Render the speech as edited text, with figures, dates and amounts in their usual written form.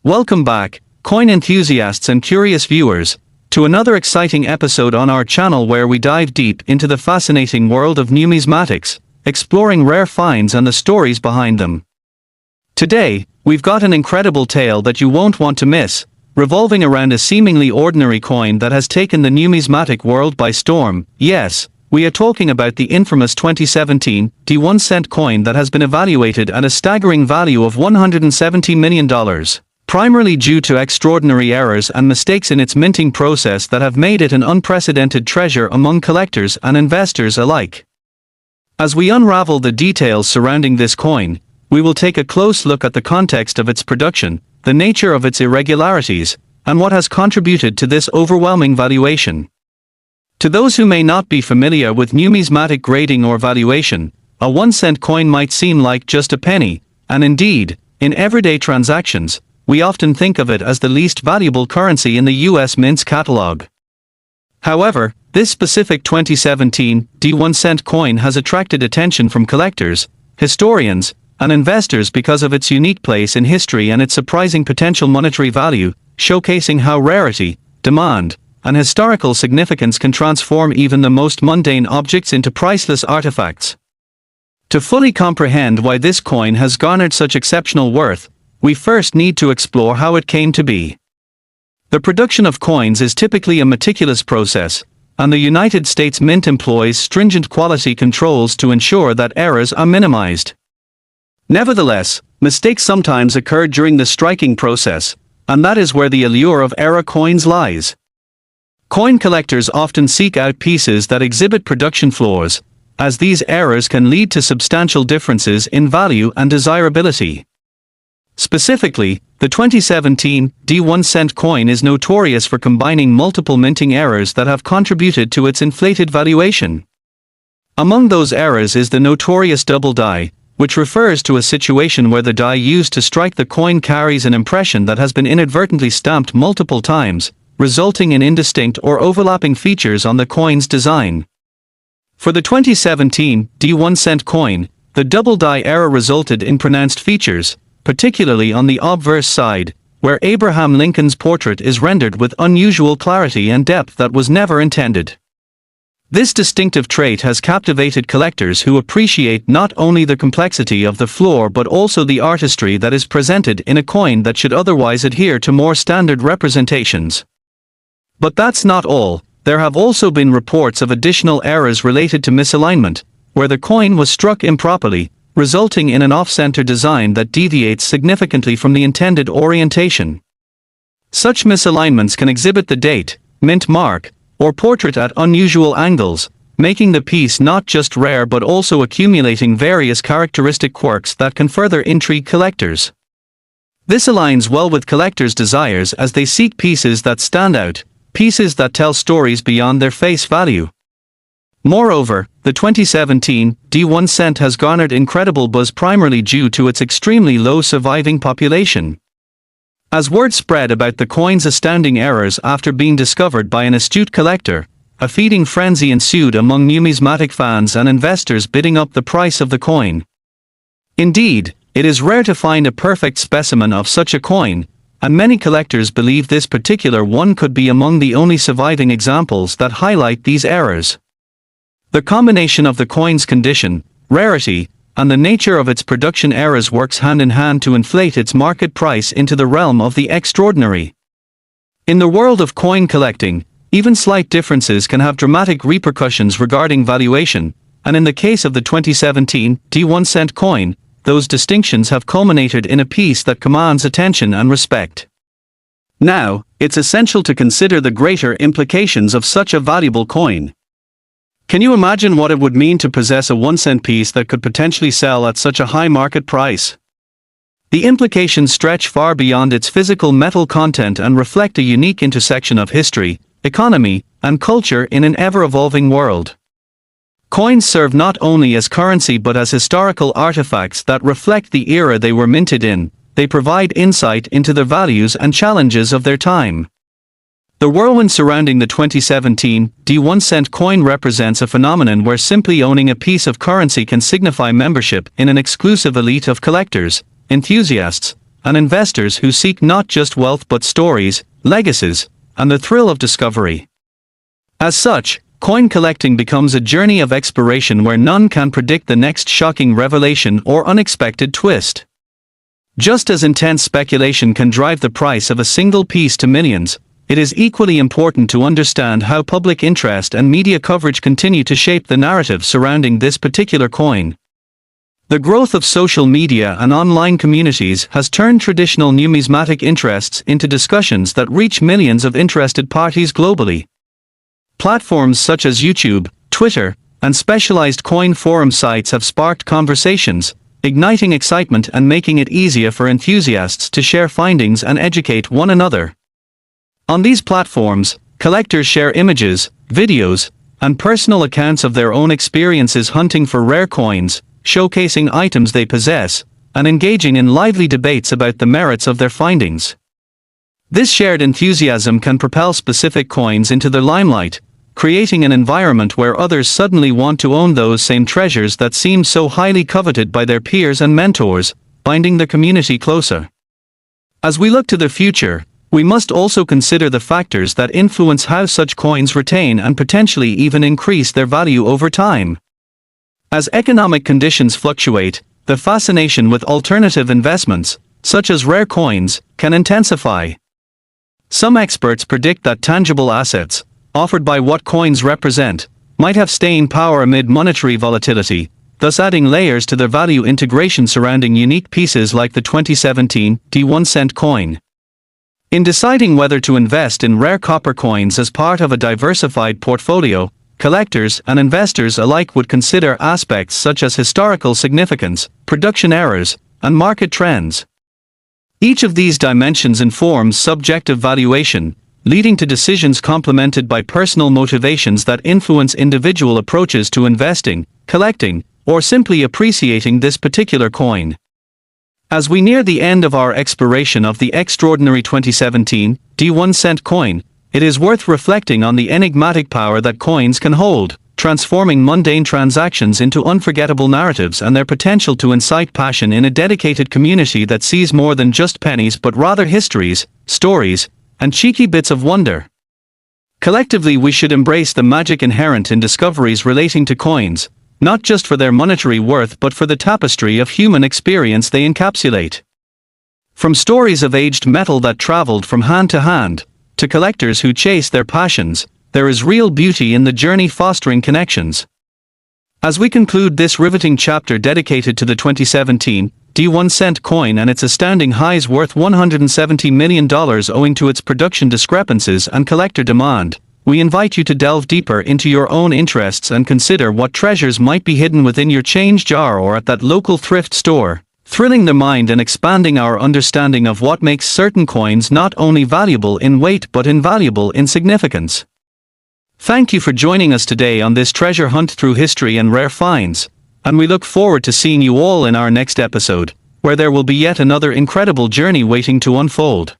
Welcome back, coin enthusiasts and curious viewers, to another exciting episode on our channel where we dive deep into the fascinating world of numismatics, exploring rare finds and the stories behind them. Today, we've got an incredible tale that you won't want to miss, revolving around a seemingly ordinary coin that has taken the numismatic world by storm. Yes, we are talking about the infamous 2017 D1 cent coin that has been evaluated at a staggering value of $170 million. Primarily due to extraordinary errors and mistakes in its minting process that have made it an unprecedented treasure among collectors and investors alike. As we unravel the details surrounding this coin, we will take a close look at the context of its production, the nature of its irregularities, and what has contributed to this overwhelming valuation. To those who may not be familiar with numismatic grading or valuation, a 1-cent coin might seem like just a penny, and indeed, in everyday transactions, we often think of it as the least valuable currency in the U.S. Mint's catalog. However, this specific 2017 D1 cent coin has attracted attention from collectors, historians, and investors because of its unique place in history and its surprising potential monetary value, showcasing how rarity, demand, and historical significance can transform even the most mundane objects into priceless artifacts. To fully comprehend why this coin has garnered such exceptional worth, we first need to explore how it came to be. The production of coins is typically a meticulous process, and the United States Mint employs stringent quality controls to ensure that errors are minimized. Nevertheless, mistakes sometimes occur during the striking process, and that is where the allure of error coins lies. Coin collectors often seek out pieces that exhibit production flaws, as these errors can lead to substantial differences in value and desirability. Specifically, the 2017 D1 cent coin is notorious for combining multiple minting errors that have contributed to its inflated valuation. Among those errors is the notorious double die, which refers to a situation where the die used to strike the coin carries an impression that has been inadvertently stamped multiple times, resulting in indistinct or overlapping features on the coin's design. For the 2017 D1 cent coin, the double die error resulted in pronounced features, particularly on the obverse side, where Abraham Lincoln's portrait is rendered with unusual clarity and depth that was never intended. This distinctive trait has captivated collectors who appreciate not only the complexity of the flaw but also the artistry that is presented in a coin that should otherwise adhere to more standard representations. But that's not all. There have also been reports of additional errors related to misalignment, where the coin was struck improperly, resulting in an off-center design that deviates significantly from the intended orientation. Such misalignments can exhibit the date, mint mark, or portrait at unusual angles, making the piece not just rare but also accumulating various characteristic quirks that can further intrigue collectors. This aligns well with collectors' desires as they seek pieces that stand out, pieces that tell stories beyond their face value. Moreover, the 2017 D1 cent has garnered incredible buzz primarily due to its extremely low surviving population. As word spread about the coin's astounding errors after being discovered by an astute collector, a feeding frenzy ensued among numismatic fans and investors bidding up the price of the coin. Indeed, it is rare to find a perfect specimen of such a coin, and many collectors believe this particular one could be among the only surviving examples that highlight these errors. The combination of the coin's condition, rarity, and the nature of its production errors works hand in hand to inflate its market price into the realm of the extraordinary. In the world of coin collecting, even slight differences can have dramatic repercussions regarding valuation, and in the case of the 2017 D1 cent coin, those distinctions have culminated in a piece that commands attention and respect. Now, it's essential to consider the greater implications of such a valuable coin. Can you imagine what it would mean to possess a 1-cent piece that could potentially sell at such a high market price? The implications stretch far beyond its physical metal content and reflect a unique intersection of history, economy, and culture in an ever-evolving world. Coins serve not only as currency but as historical artifacts that reflect the era they were minted in. They provide insight into the values and challenges of their time. The whirlwind surrounding the 2017 D1 cent coin represents a phenomenon where simply owning a piece of currency can signify membership in an exclusive elite of collectors, enthusiasts, and investors who seek not just wealth but stories, legacies, and the thrill of discovery. As such, coin collecting becomes a journey of exploration where none can predict the next shocking revelation or unexpected twist. Just as intense speculation can drive the price of a single piece to millions, it is equally important to understand how public interest and media coverage continue to shape the narrative surrounding this particular coin. The growth of social media and online communities has turned traditional numismatic interests into discussions that reach millions of interested parties globally. Platforms such as YouTube, Twitter, and specialized coin forum sites have sparked conversations, igniting excitement and making it easier for enthusiasts to share findings and educate one another. On these platforms, collectors share images, videos, and personal accounts of their own experiences hunting for rare coins, showcasing items they possess, and engaging in lively debates about the merits of their findings. This shared enthusiasm can propel specific coins into the limelight, creating an environment where others suddenly want to own those same treasures that seem so highly coveted by their peers and mentors, binding the community closer. As we look to the future, we must also consider the factors that influence how such coins retain and potentially even increase their value over time. As economic conditions fluctuate, the fascination with alternative investments, such as rare coins, can intensify. Some experts predict that tangible assets, offered by what coins represent, might have staying power amid monetary volatility, thus adding layers to their value integration surrounding unique pieces like the 2017 D1 coin. In deciding whether to invest in rare copper coins as part of a diversified portfolio, collectors and investors alike would consider aspects such as historical significance, production errors, and market trends. Each of these dimensions informs subjective valuation, leading to decisions complemented by personal motivations that influence individual approaches to investing, collecting, or simply appreciating this particular coin. As we near the end of our exploration of the extraordinary 2017 D1 coin, it is worth reflecting on the enigmatic power that coins can hold, transforming mundane transactions into unforgettable narratives and their potential to incite passion in a dedicated community that sees more than just pennies but rather histories, stories, and cheeky bits of wonder. Collectively, we should embrace the magic inherent in discoveries relating to coins, not just for their monetary worth but for the tapestry of human experience they encapsulate. From stories of aged metal that traveled from hand to hand, to collectors who chase their passions, there is real beauty in the journey fostering connections. As we conclude this riveting chapter dedicated to the 2017 D1 coin and its astounding highs worth $170 million owing to its production discrepancies and collector demand, we invite you to delve deeper into your own interests and consider what treasures might be hidden within your change jar or at that local thrift store, thrilling the mind and expanding our understanding of what makes certain coins not only valuable in weight but invaluable in significance. Thank you for joining us today on this treasure hunt through history and rare finds, and we look forward to seeing you all in our next episode, where there will be yet another incredible journey waiting to unfold.